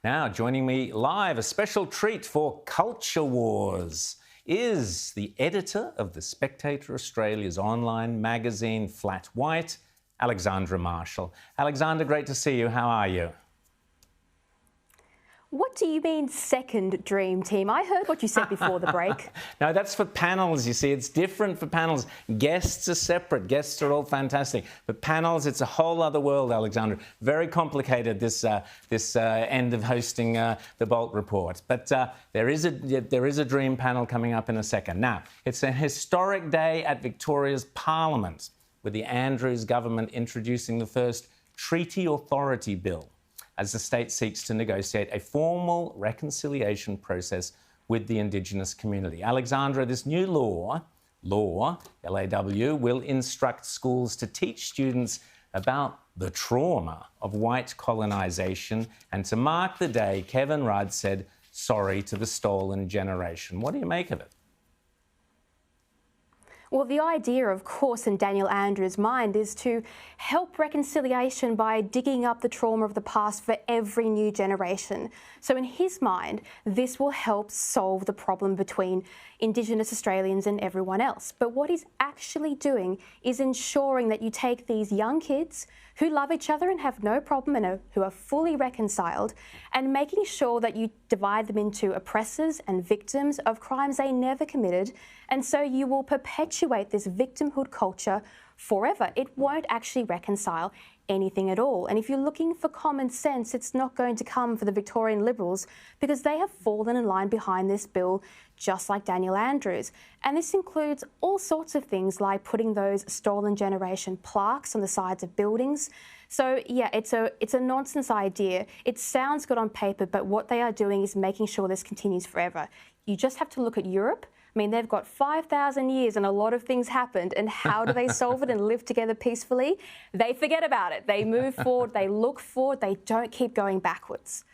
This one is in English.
Now, joining me live, a special treat for Culture Wars, is the editor of the Spectator, Australia's online magazine, Flat White, Alexandra Marshall. Alexandra, great to see you. How are you? What do you mean second dream team? I heard what you said before the break. No, that's for panels, you see. It's different for panels. Guests are separate. Guests are all fantastic. But panels, it's a whole other world, Alexandra. Very complicated, this end of hosting the Bolt Report. But there is a dream panel coming up in a second. Now, it's a historic day at Victoria's Parliament, with the Andrews government introducing the first treaty authority bill, as the state seeks to negotiate a formal reconciliation process with the Indigenous community. Alexandra, this new law, L-A-W, will instruct schools to teach students about the trauma of white colonisation, and to mark the day, Kevin Rudd said sorry to the stolen generation. What do you make of it? Well, the idea, of course, in Daniel Andrews' mind is to help reconciliation by digging up the trauma of the past for every new generation. So in his mind, this will help solve the problem between Indigenous Australians and everyone else. But what he's actually doing is ensuring that you take these young kids who love each other and have no problem and who are fully reconciled, and making sure that you divide them into oppressors and victims of crimes they never committed. And so you will perpetuate this victimhood culture forever. It won't actually reconcile anything at all. And if you're looking for common sense, it's not going to come for the Victorian Liberals, because they have fallen in line behind this bill, just like Daniel Andrews. And this includes all sorts of things like putting those stolen generation plaques on the sides of buildings. So yeah, it's a nonsense idea. It sounds good on paper, but what they are doing is making sure this continues forever. You just have to look at Europe. I mean, they've got 5,000 years and a lot of things happened. And how do they solve it and live together peacefully? They forget about it. They move forward, they look forward, they don't keep going backwards.